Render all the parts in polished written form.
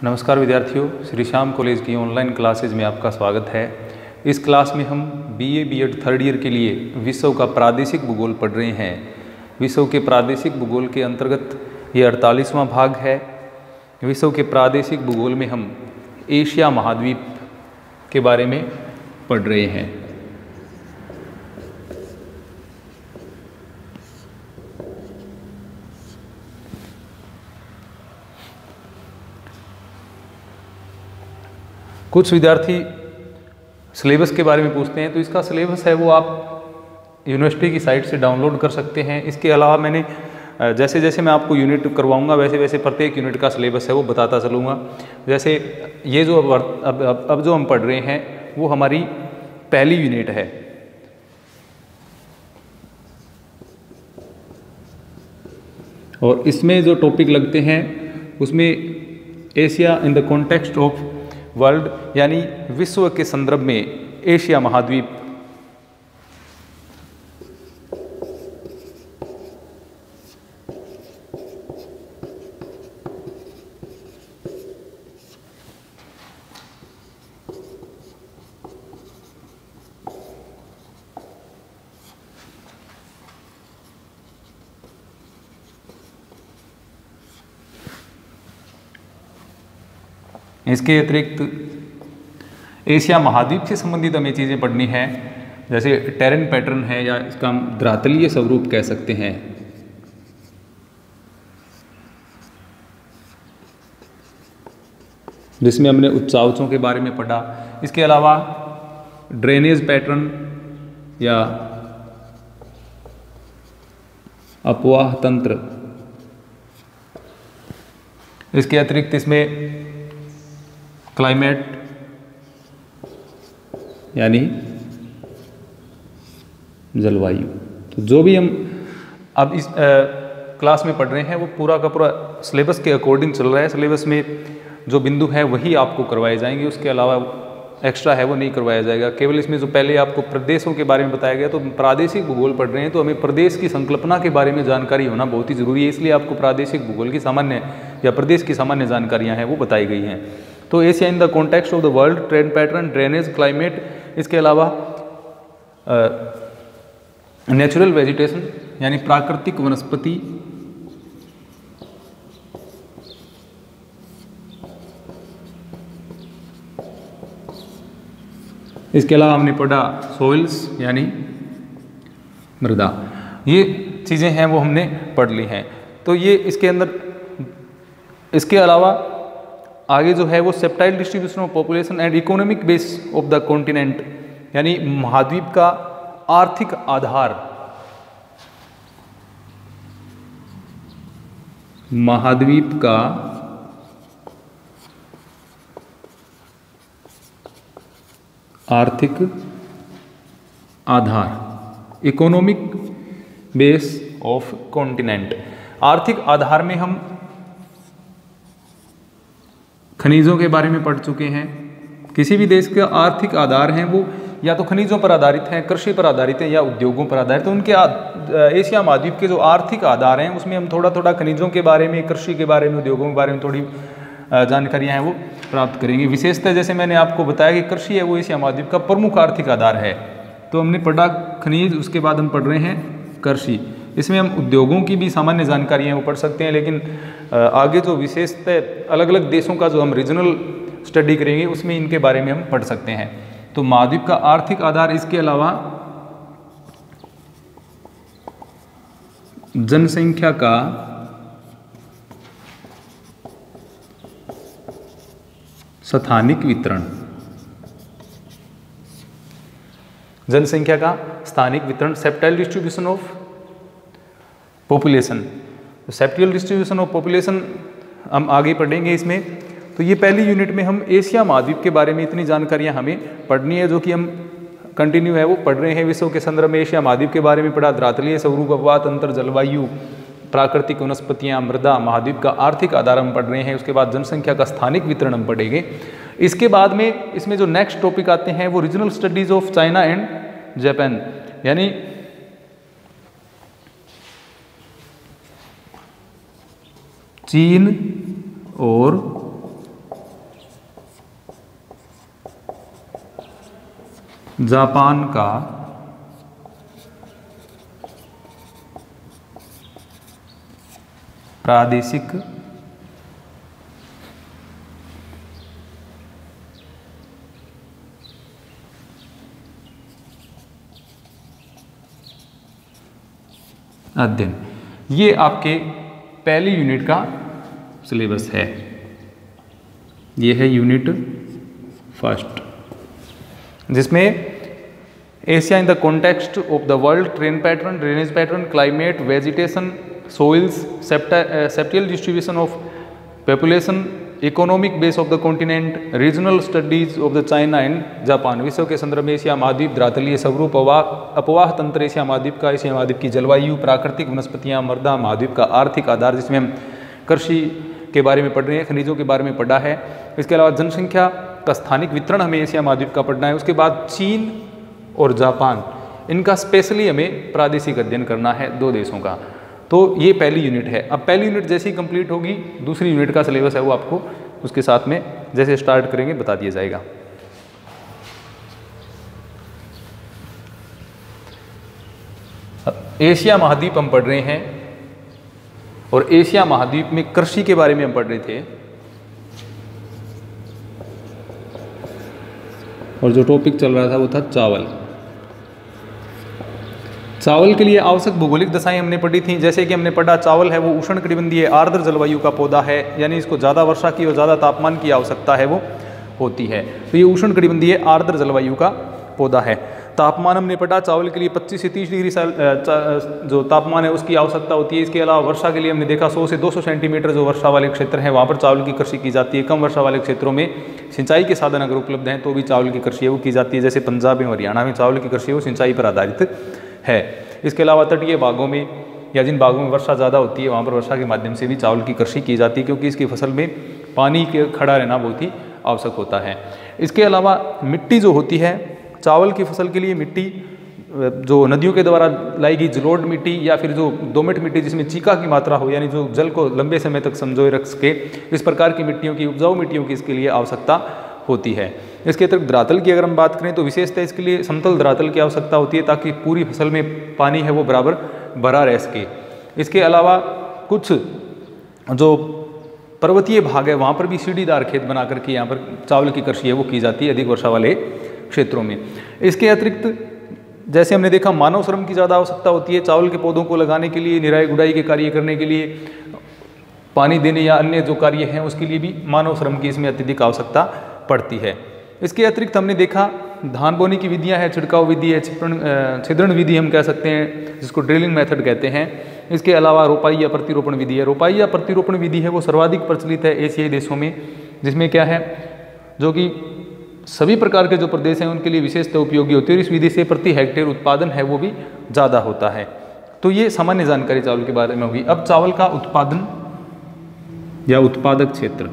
नमस्कार विद्यार्थियों, श्री श्याम कॉलेज की ऑनलाइन क्लासेज में आपका स्वागत है। इस क्लास में हम बीए बीएड थर्ड ईयर के लिए विश्व का प्रादेशिक भूगोल पढ़ रहे हैं। विश्व के प्रादेशिक भूगोल के अंतर्गत ये 48वां भाग है। विश्व के प्रादेशिक भूगोल में हम एशिया महाद्वीप के बारे में पढ़ रहे हैं। कुछ विद्यार्थी सिलेबस के बारे में पूछते हैं, तो इसका सिलेबस है वो आप यूनिवर्सिटी की साइट से डाउनलोड कर सकते हैं। इसके अलावा मैंने जैसे जैसे मैं आपको यूनिट करवाऊंगा वैसे वैसे प्रत्येक यूनिट का सिलेबस है वो बताता चलूँगा। जैसे ये जो अब जो हम पढ़ रहे हैं वो हमारी पहली यूनिट है। और इसमें जो टॉपिक लगते हैं उसमें Asia in the context of world, यानी विश्व के संदर्भ में एशिया महाद्वीप, इसके अतिरिक्त एशिया महाद्वीप से संबंधित हमें चीज़ें पढ़नी है, जैसे टेरेन पैटर्न है या इसका हम धरातलीय स्वरूप कह सकते हैं। जिसमें हमने उच्चावचों के बारे में पढ़ा। इसके अलावा ड्रेनेज पैटर्न या अपवाह तंत्र। इसके अतिरिक्त इसमें क्लाइमेट यानी जलवायु। तो जो भी हम अब इस क्लास में पढ़ रहे हैं वो पूरा का पूरा सिलेबस के अकॉर्डिंग चल रहा है। सिलेबस में जो बिंदु है वही आपको करवाए जाएंगे, उसके अलावा एक्स्ट्रा है वो नहीं करवाया जाएगा। केवल इसमें जो पहले आपको प्रदेशों के बारे में बताया गया, तो प्रादेशिक भूगोल पढ़ रहे हैं तो हमें प्रदेश की संकल्पना के बारे में जानकारी होना बहुत ही जरूरी है। इसलिए आपको प्रादेशिक भूगोल की सामान्य या प्रदेश की सामान्य जानकारियाँ हैं वो बताई गई हैं। तो Asia in the context of the world, terrain pattern, drainage, climate, इसके अलावा नेचुरल वेजिटेशन यानी प्राकृतिक वनस्पति, इसके अलावा हमने पढ़ा सॉइल्स यानी मृदा। ये चीज़ें हैं वो हमने पढ़ ली हैं। तो ये इसके अंदर, इसके अलावा आगे जो है वो septile distribution of population and economic base of the continent, यानी महाद्वीप का आर्थिक आधार। महाद्वीप का आर्थिक आधार, इकोनॉमिक बेस ऑफ कॉन्टिनेंट। आर्थिक आधार में हम खनिजों के बारे में पढ़ चुके हैं। किसी भी देश का आर्थिक आधार हैं वो या तो खनिजों पर आधारित हैं, कृषि पर आधारित हैं या उद्योगों पर आधारित। तो उनके एशिया महाद्वीप के जो आर्थिक आधार हैं उसमें हम थोड़ा थोड़ा खनिजों के बारे में, कृषि के बारे में, उद्योगों के बारे में थोड़ी जानकारियाँ हैं वो प्राप्त करेंगे। विशेषतः जैसे मैंने आपको बताया कि कृषि है वो एशिया महाद्वीप का प्रमुख आर्थिक आधार है। तो हमने पढ़ा खनिज, उसके बाद हम पढ़ रहे हैं कृषि। इसमें हम उद्योगों की भी सामान्य जानकारियाँ वो पढ़ सकते हैं, लेकिन आगे जो विशेषतः अलग अलग देशों का जो हम रीजनल स्टडी करेंगे उसमें इनके बारे में हम पढ़ सकते हैं। तो महाद्वीप का आर्थिक आधार, इसके अलावा जनसंख्या का स्थानिक वितरण, जनसंख्या का स्थानिक वितरण, septile distribution of population. Septile distribution of population हम आगे पढ़ेंगे इसमें। तो ये पहली यूनिट में हम एशिया महाद्वीप के बारे में इतनी जानकारियां हमें पढ़नी है, जो कि हम कंटिन्यू है वो पढ़ रहे हैं। विश्व के संदर्भ में एशिया महाद्वीप के बारे में पढ़ा, धरातलीय स्वरूप, अपवाह तंत्र, जलवायु, प्राकृतिक वनस्पतियाँ, मृदा, महाद्वीप का आर्थिक आधार हम पढ़ रहे हैं। उसके बाद जनसंख्या का स्थानिक वितरण हम पढ़ेंगे। इसके बाद में इसमें जो नेक्स्ट टॉपिक आते हैं वो regional studies of China and Japan, यानी चीन और जापान का प्रादेशिक अध्ययन, ये आपके पहली यूनिट का सिलेबस है। ये है यूनिट फर्स्ट, जिसमें Asia in the context of the world, terrain pattern, drainage pattern, climate, vegetation, soils, spatial distribution of population, economic base of the continent, regional studies of the China and Japan. विश्व के संदर्भ में Asia महाद्वीप, धरातलीय स्वरूप, अपवाह तंत्र Asia महाद्वीप का, एशिया महाद्वीप की जलवायु, प्राकृतिक वनस्पतियां, मृदा, महाद्वीप का आर्थिक आधार, जिसमें हम कृषि के बारे में पढ़ रहे हैं, खनिजों के बारे में पढ़ा है। इसके अलावा जनसंख्या का स्थानिक वितरण हमें एशिया महाद्वीप का पढ़ना है। उसके बाद चीन और जापान, इनका स्पेशली हमें प्रादेशिक अध्ययन करना है, दो देशों का। तो ये पहली यूनिट है। अब पहली यूनिट जैसे ही कंप्लीट होगी, दूसरी यूनिट का सिलेबस है वो आपको उसके साथ में जैसे स्टार्ट करेंगे बता दिया जाएगा। अब एशिया महाद्वीप हम पढ़ रहे हैं और एशिया महाद्वीप में कृषि के बारे में हम पढ़ रहे थे, और जो टॉपिक चल रहा था वो था चावल। चावल के लिए आवश्यक भौगोलिक दशाएं हमने पढ़ी थी। जैसे कि हमने पढ़ा, चावल है वो उष्णकटिबंधीय आर्द्र जलवायु का पौधा है, यानी इसको ज़्यादा वर्षा की और ज़्यादा तापमान की आवश्यकता है वो होती है। तो ये उष्णकटिबंधीय आर्द्र जलवायु का पौधा है। तापमान हमने पढ़ा, चावल के लिए 25 से 30 डिग्री जो तापमान है उसकी आवश्यकता होती है। इसके अलावा वर्षा के लिए हमने देखा 100 से 200 सेंटीमीटर जो वर्षा वाले क्षेत्र हैं वहाँ पर चावल की कृषि की जाती है। कम वर्षा वाले क्षेत्रों में सिंचाई के साधन अगर उपलब्ध हैं तो भी चावल की कृषि है वो की जाती है। जैसे पंजाब में, हरियाणा में चावल की कृषि है वो सिंचाई पर आधारित है। इसके अलावा तटीय भागों में या जिन भागों में वर्षा ज़्यादा होती है वहाँ पर वर्षा के माध्यम से भी चावल की कृषि की जाती है, क्योंकि इसकी फसल में पानी के खड़ा रहना बहुत ही आवश्यक होता है। इसके अलावा मिट्टी जो होती है, चावल की फसल के लिए मिट्टी जो नदियों के द्वारा लाई गई जलोढ़ मिट्टी या फिर जो दोमट मिट्टी जिसमें चीका की मात्रा हो, यानी जो जल को लंबे समय तक संजोए रख सके, इस प्रकार की मिट्टियों की, उपजाऊ मिट्टियों की इसके लिए आवश्यकता होती है। इसके अतिरिक्त धरातल की अगर हम बात करें तो विशेषतः इसके लिए समतल धरातल की आवश्यकता होती है ताकि पूरी फसल में पानी है वो बराबर भरा रह सके। इसके अलावा कुछ जो पर्वतीय भाग है वहाँ पर भी सीढ़ीदार खेत बना करके यहाँ पर चावल की कृषि है वो की जाती है अधिक वर्षा वाले क्षेत्रों में। इसके अतिरिक्त जैसे हमने देखा, मानव श्रम की ज़्यादा आवश्यकता होती है चावल के पौधों को लगाने के लिए, निराई गुड़ाई के कार्य करने के लिए, पानी देने या अन्य जो कार्य हैं उसके लिए भी मानव श्रम की इसमें अत्यधिक आवश्यकता पड़ती है। इसके अतिरिक्त हमने देखा धान बोने की विधियां हैं, छिड़काव विधि है, छिद्रण विधि हम कह सकते हैं जिसको ड्रिलिंग मेथड कहते हैं। इसके अलावा रोपाई या प्रतिरोपण विधि है। रोपाई या प्रतिरोपण विधि है वो सर्वाधिक प्रचलित है एशियाई देशों में, जिसमें क्या है जो कि सभी प्रकार के जो प्रदेश हैं उनके लिए विशेषतः उपयोगी होती है और इस विधि से प्रति हेक्टेयर उत्पादन है वो भी ज़्यादा होता है। तो ये सामान्य जानकारी चावल के बारे में होगी। अब चावल का उत्पादन या उत्पादक क्षेत्र।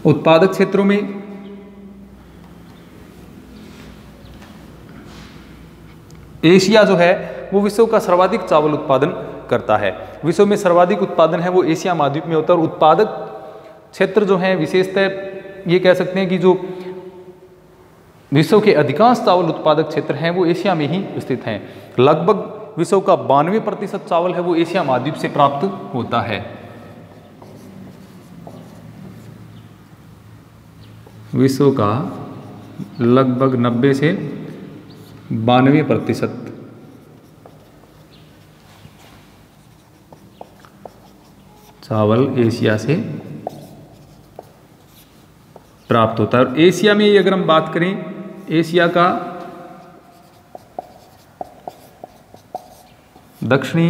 उत्पादक क्षेत्रों में एशिया जो है वो विश्व का सर्वाधिक चावल उत्पादन करता है। विश्व में सर्वाधिक उत्पादन है वो एशिया महाद्वीप में होता है और उत्पादक क्षेत्र जो है विशेषतः ये कह सकते हैं कि जो विश्व के अधिकांश चावल उत्पादक क्षेत्र हैं वो एशिया में ही स्थित हैं। लगभग विश्व का 92% चावल है वो एशिया महाद्वीप से प्राप्त होता है। विश्व का लगभग 90 से 92% चावल एशिया से प्राप्त होता है। और एशिया में अगर हम बात करें, एशिया का दक्षिणी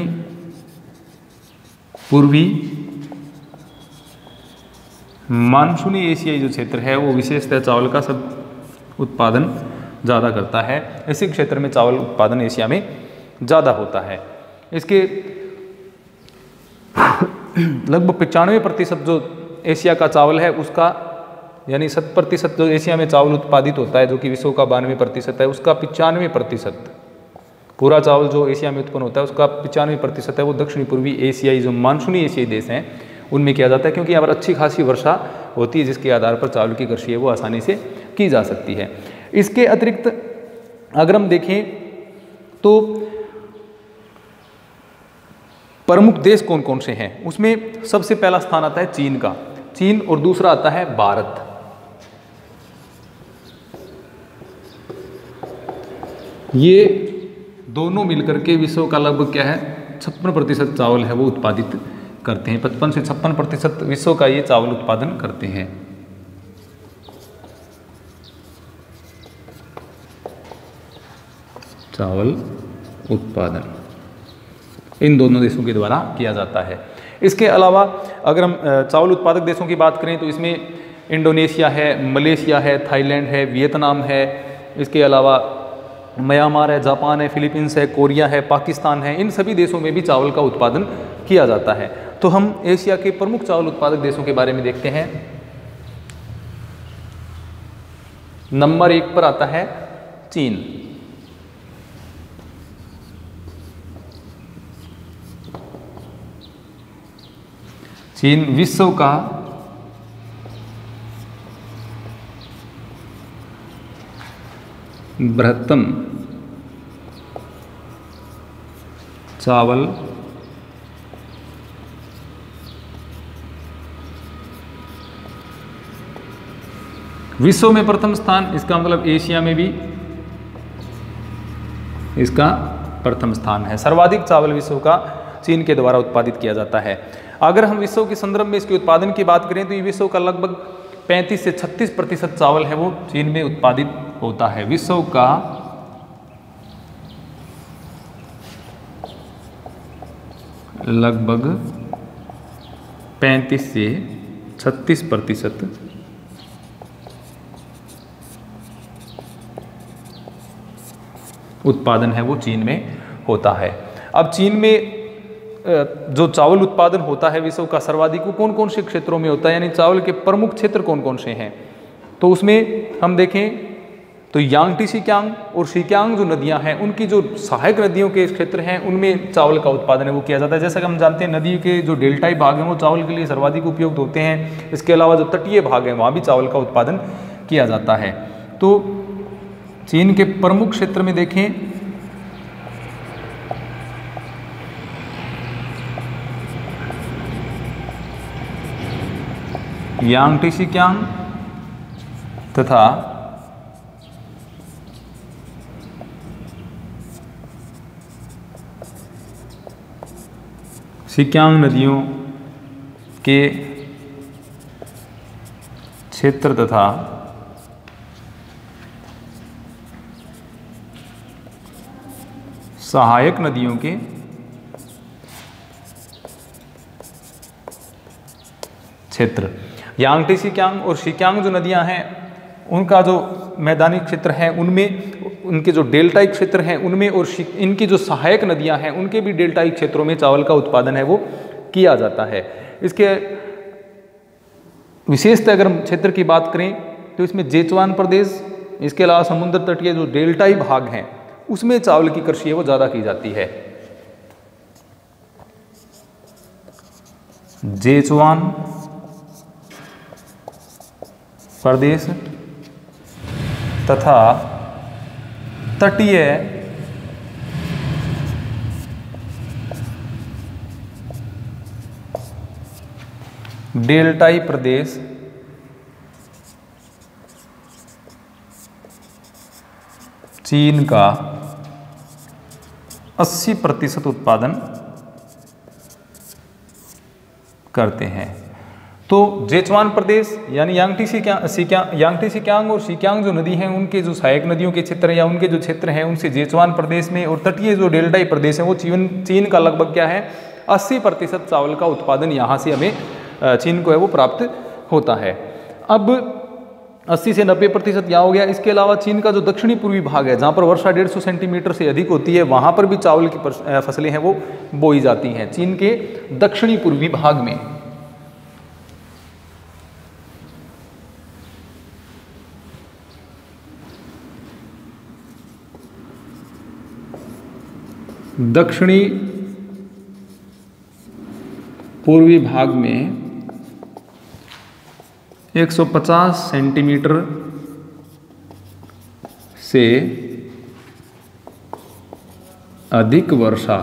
पूर्वी मानसूनी एशियाई जो क्षेत्र है वो विशेषतः चावल का सब उत्पादन ज़्यादा करता है। इसी क्षेत्र में चावल उत्पादन एशिया में ज़्यादा होता है। इसके लगभग 95% जो एशिया का चावल है उसका, यानी 7% जो एशिया में चावल उत्पादित होता है जो कि विश्व का 92% है, उसका 95% पूरा चावल जो एशिया में उत्पन्न होता है उसका 95% है वो दक्षिणी पूर्वी एशियाई जो मानसूनी एशियाई देश हैं उनमें किया जाता है, क्योंकि यहाँ पर अच्छी खासी वर्षा होती है जिसके आधार पर चावल की कृषि है वो आसानी से की जा सकती है। इसके अतिरिक्त अगर हम देखें तो प्रमुख देश कौन कौन से हैं, उसमें सबसे पहला स्थान आता है चीन का, चीन, और दूसरा आता है भारत। ये दोनों मिलकर के विश्व का लगभग क्या है 56% चावल है वो उत्पादित करते हैं। 55 से 56% विश्व का ये चावल उत्पादन करते हैं। चावल उत्पादन इन दोनों देशों के द्वारा किया जाता है। इसके अलावा अगर हम चावल उत्पादक देशों की बात करें तो इसमें इंडोनेशिया है, मलेशिया है, थाईलैंड है, वियतनाम है, इसके अलावा म्यांमार है, जापान है, फिलीपींस है, कोरिया है, पाकिस्तान है। इन सभी देशों में भी चावल का उत्पादन किया जाता है। तो हम एशिया के प्रमुख चावल उत्पादक देशों के बारे में देखते हैं। नंबर 1 पर आता है चीन। चीन विश्व का बृहत्तम चावल विश्व में प्रथम स्थान, इसका मतलब एशिया में भी इसका प्रथम स्थान है। सर्वाधिक चावल विश्व का चीन के द्वारा उत्पादित किया जाता है। अगर हम विश्व के संदर्भ में इसके उत्पादन की बात करें तो ये विश्व का लगभग 35 से 36% चावल है वो चीन में उत्पादित होता है। विश्व का लगभग 35 से 36% उत्पादन है वो चीन में होता है। अब चीन में जो चावल उत्पादन होता है विश्व का सर्वाधिक वो कौन कौन से क्षेत्रों में होता है, यानी चावल के प्रमुख क्षेत्र कौन कौन से हैं, तो उसमें हम देखें तो यांगटी सिकियांग और सिकियांग जो नदियां हैं उनकी जो सहायक नदियों के क्षेत्र हैं उनमें चावल का उत्पादन है वो किया जाता है। जैसा कि हम जानते हैं नदी के जो डेल्टाई भाग हैं वो चावल के लिए सर्वाधिक उपयुक्त होते हैं। इसके अलावा जो तटीय भाग हैं वहाँ भी चावल का उत्पादन किया जाता है। तो चीन के प्रमुख क्षेत्र में देखें यांगटी सिकियांग तथा सिकियांग नदियों के क्षेत्र तथा सहायक नदियों के क्षेत्र। यांगटी सिकियांग और सिकियांग जो नदियां हैं उनका जो मैदानी क्षेत्र है उनमें उनके जो डेल्टाई क्षेत्र हैं उनमें और इनकी जो सहायक नदियां हैं उनके भी डेल्टाई क्षेत्रों में चावल का उत्पादन है वो किया जाता है। इसके विशेषतः अगर हम क्षेत्र की बात करें तो इसमें जेचुआन प्रदेश, इसके अलावा समुद्र तटीय जो डेल्टाई भाग हैं उसमें चावल की कृषि है वो ज़्यादा की जाती है। जेचुआन प्रदेश तथा तटीय डेल्टाई प्रदेश चीन का 80% उत्पादन करते हैं। तो जेचुआन प्रदेश यानी यांगटी सिकियांग और सिकियांग जो नदी हैं उनके जो सहायक नदियों के क्षेत्र या उनके जो क्षेत्र हैं उनसे जेचुआन प्रदेश में, और तटीय जो डेल्टाई प्रदेश है वो चीन का लगभग क्या है 80% चावल का उत्पादन यहाँ से हमें चीन को है वो प्राप्त होता है। अब 80 से 90% यहाँ हो गया। इसके अलावा चीन का जो दक्षिणी पूर्वी भाग है जहाँ पर वर्षा 150 सेंटीमीटर से अधिक होती है वहाँ पर भी चावल की फसलें हैं वो बोई जाती हैं। चीन के दक्षिणी पूर्वी भाग में दक्षिणी पूर्वी भाग में 150 सेंटीमीटर से अधिक वर्षा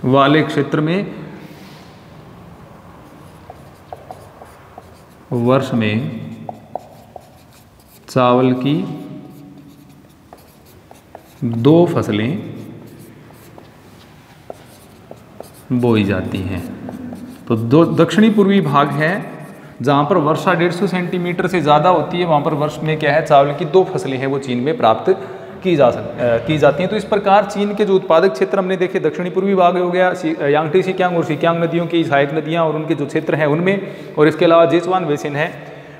वाले क्षेत्र में वर्ष में चावल की 2 फसलें बोई जाती हैं। तो दक्षिणी पूर्वी भाग है जहाँ पर वर्षा 150 सेंटीमीटर से ज़्यादा होती है, वहाँ पर वर्ष में क्या है, चावल की 2 फसलें हैं वो चीन में प्राप्त की जाती हैं। तो इस प्रकार चीन के जो उत्पादक क्षेत्र हमने देखे, दक्षिणी पूर्वी भाग हो गया, यांगटी सिक्यांग और सिक्यांग नदियों की सहायक नदियाँ और उनके जो क्षेत्र हैं उनमें, और इसके अलावा जेचुआन बेसिन है,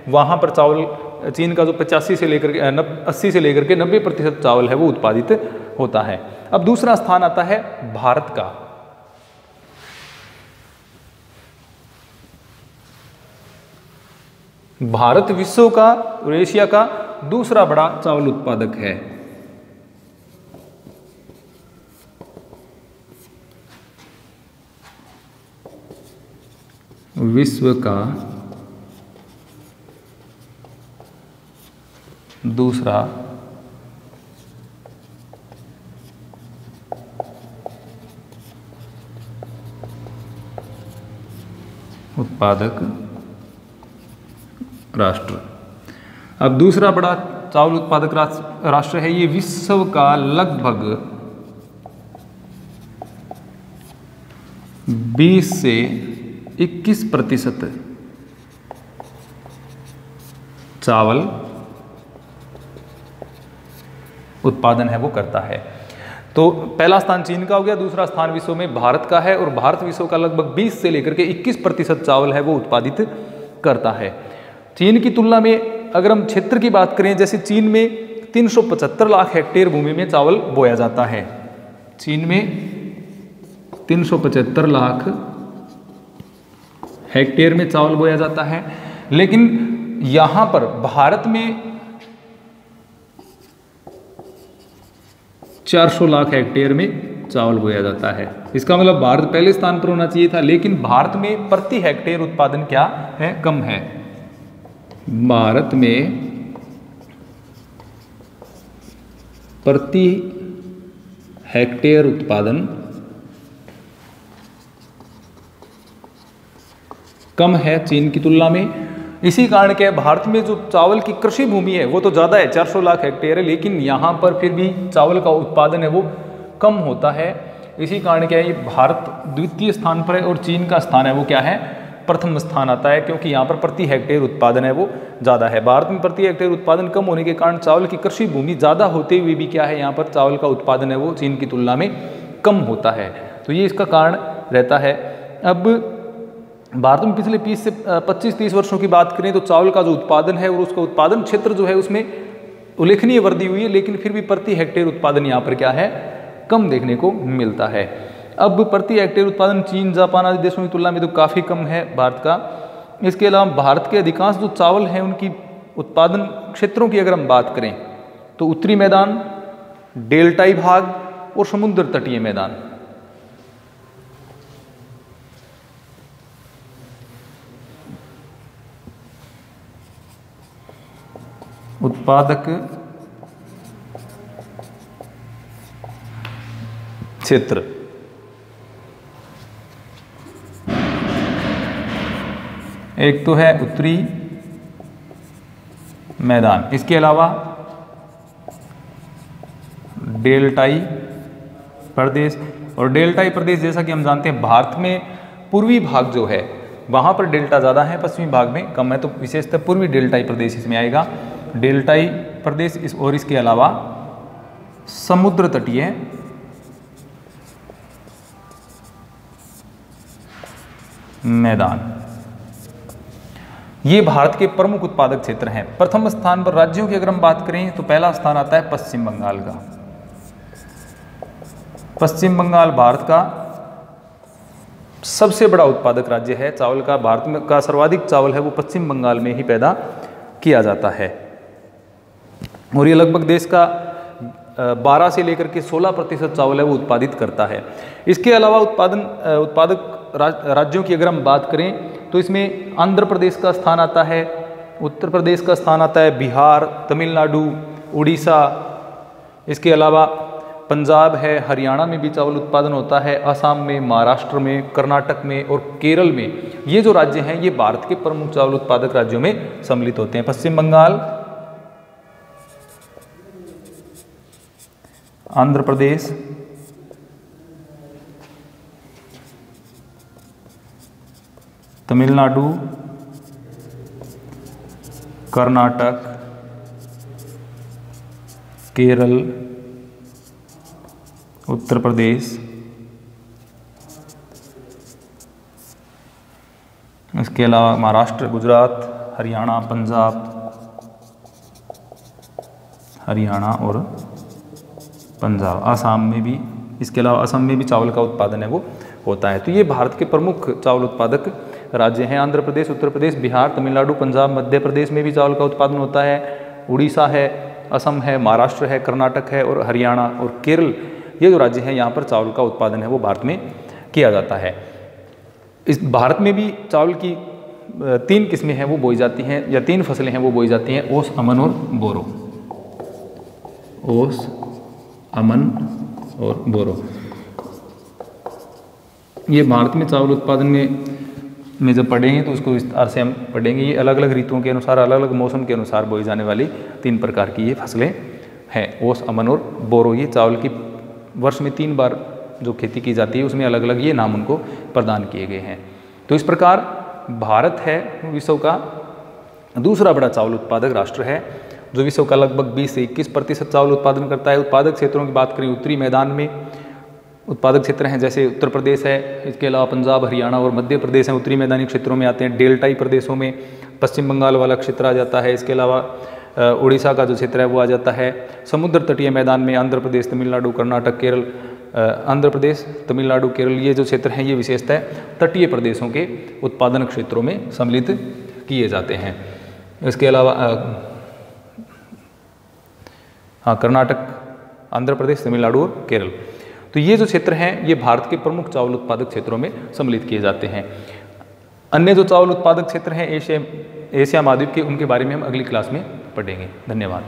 वहाँ पर चावल चीन का जो 85 से लेकर के 80 से लेकर के 90% चावल है वो उत्पादित होता है। अब दूसरा स्थान आता है भारत का। भारत विश्व का और एशिया का दूसरा बड़ा चावल उत्पादक है। विश्व का दूसरा उत्पादक राष्ट्र। अब दूसरा बड़ा चावल उत्पादक राष्ट्र है, ये विश्व का लगभग 20 से 21% चावल उत्पादन है वो करता है। तो पहला स्थान चीन का हो गया, दूसरा स्थान विश्व में भारत का है, और भारत विश्व का लगभग 20 से लेकर के 21% चावल है वो उत्पादित करता है। चीन की तुलना में अगर हम क्षेत्र की बात करें, जैसे चीन में 375 लाख हेक्टेयर भूमि में चावल बोया जाता है। चीन में 375 लाख हेक्टेयर में चावल बोया जाता है, लेकिन यहां पर भारत में 400 लाख हेक्टेयर में चावल बोया जाता है। इसका मतलब भारत पहले स्थान पर होना चाहिए था, लेकिन भारत में प्रति हेक्टेयर उत्पादन क्या है, कम है। भारत में प्रति हेक्टेयर उत्पादन कम है चीन की तुलना में। इसी कारण के भारत में जो चावल की कृषि भूमि है वो तो ज़्यादा है, 400 लाख हेक्टेयर है, लेकिन यहाँ पर फिर भी चावल का उत्पादन है वो कम होता है। इसी कारण क्या है, भारत द्वितीय स्थान पर है और चीन का स्थान है वो क्या है, प्रथम स्थान आता है, क्योंकि यहाँ पर प्रति हेक्टेयर उत्पादन है वो ज़्यादा है। भारत में प्रति हेक्टेयर उत्पादन कम होने के कारण चावल की कृषि भूमि ज़्यादा होते हुए भी क्या है, यहाँ पर चावल का उत्पादन है वो चीन की तुलना में कम होता है। तो ये इसका कारण रहता है। अब भारत में पिछले 20 से 25-30 वर्षों की बात करें तो चावल का जो उत्पादन है और उसका उत्पादन क्षेत्र जो है उसमें उल्लेखनीय वृद्धि हुई है, लेकिन फिर भी प्रति हेक्टेयर उत्पादन यहाँ पर क्या है, कम देखने को मिलता है। अब प्रति हेक्टेयर उत्पादन चीन, जापान आदि देशों की तुलना में तो काफ़ी कम है भारत का। इसके अलावा भारत के अधिकांश जो चावल हैं उनकी उत्पादन क्षेत्रों की अगर हम बात करें तो उत्तरी मैदान, डेल्टाई भाग और समुद्र तटीय मैदान। उत्पादक क्षेत्र एक तो है उत्तरी मैदान, इसके अलावा डेल्टाई प्रदेश। और डेल्टाई प्रदेश जैसा कि हम जानते हैं भारत में पूर्वी भाग जो है वहाँ पर डेल्टा ज़्यादा है, पश्चिमी भाग में कम है, तो विशेषतः पूर्वी डेल्टाई प्रदेश इसमें आएगा। डेल्टाई प्रदेश और इसके अलावा समुद्र तटीय मैदान, ये भारत के प्रमुख उत्पादक क्षेत्र हैं। प्रथम स्थान पर राज्यों की अगर हम बात करें तो पहला स्थान आता है पश्चिम बंगाल का। पश्चिम बंगाल भारत का सबसे बड़ा उत्पादक राज्य है चावल का। भारत में का सर्वाधिक चावल है वो पश्चिम बंगाल में ही पैदा किया जाता है, और ये लगभग देश का 12 से लेकर के 16% चावल है वो उत्पादित करता है। इसके अलावा उत्पादक राज्यों की अगर हम बात करें तो इसमें आंध्र प्रदेश का स्थान आता है, उत्तर प्रदेश का स्थान आता है, बिहार, तमिलनाडु, उड़ीसा, इसके अलावा पंजाब है, हरियाणा में भी चावल उत्पादन होता है, असम में, महाराष्ट्र में, कर्नाटक में और केरल में। ये जो राज्य हैं ये भारत के प्रमुख चावल उत्पादक राज्यों में सम्मिलित होते हैं। पश्चिम बंगाल, आंध्र प्रदेश, तमिलनाडु, कर्नाटक, केरल, उत्तर प्रदेश, इसके अलावा महाराष्ट्र, गुजरात, हरियाणा, पंजाब, हरियाणा और पंजाब, आसाम में भी, इसके अलावा असम में भी चावल का उत्पादन है वो होता है। तो ये भारत के प्रमुख चावल उत्पादक राज्य हैं। आंध्र प्रदेश, उत्तर प्रदेश, बिहार, तमिलनाडु, पंजाब, मध्य प्रदेश में भी चावल का उत्पादन होता है, उड़ीसा है, असम है, महाराष्ट्र है, कर्नाटक है और हरियाणा और केरल, ये जो राज्य हैं यहाँ पर चावल का उत्पादन है वो भारत में किया जाता है। इस भारत में भी चावल की 3 किस्में हैं वो बोई जाती हैं, या 3 फसलें हैं वो बोई जाती हैं, ओस, अमन और बोरो। ओस, अमन और बोरो। ये भारत में चावल उत्पादन में जब पढ़ेंगे तो उसको विस्तार से हम पढ़ेंगे। ये अलग अलग ऋतुओं के अनुसार, अलग अलग मौसम के अनुसार बोई जाने वाली 3 प्रकार की ये फसलें हैं, ओस, अमन और बोरो। ये चावल की वर्ष में 3 बार जो खेती की जाती है उसमें अलग अलग ये नाम उनको प्रदान किए गए हैं। तो इस प्रकार भारत है विश्व का दूसरा बड़ा चावल उत्पादक राष्ट्र है, जो विश्व का लगभग 20 से 21% चावल उत्पादन करता है। उत्पादक क्षेत्रों की बात करें, उत्तरी मैदान में उत्पादक क्षेत्र हैं जैसे उत्तर प्रदेश है, इसके अलावा पंजाब, हरियाणा और मध्य प्रदेश हैं, उत्तरी मैदानी क्षेत्रों में आते हैं। डेल्टाई प्रदेशों में पश्चिम बंगाल वाला क्षेत्र आ जाता है, इसके अलावा उड़ीसा का जो क्षेत्र है वो आ जाता है। समुद्र तटीय मैदान में आंध्र प्रदेश, तमिलनाडु, कर्नाटक, केरल, आंध्र प्रदेश, तमिलनाडु, केरल, ये जो क्षेत्र हैं ये विशेषतः तटीय प्रदेशों के उत्पादन क्षेत्रों में सम्मिलित किए जाते हैं। इसके अलावा कर्नाटक, आंध्र प्रदेश, तमिलनाडु और केरल, तो ये जो क्षेत्र हैं ये भारत के प्रमुख चावल उत्पादक क्षेत्रों में सम्मिलित किए जाते हैं। अन्य जो चावल उत्पादक क्षेत्र हैं एशिया महाद्वीप के, उनके बारे में हम अगली क्लास में पढ़ेंगे। धन्यवाद।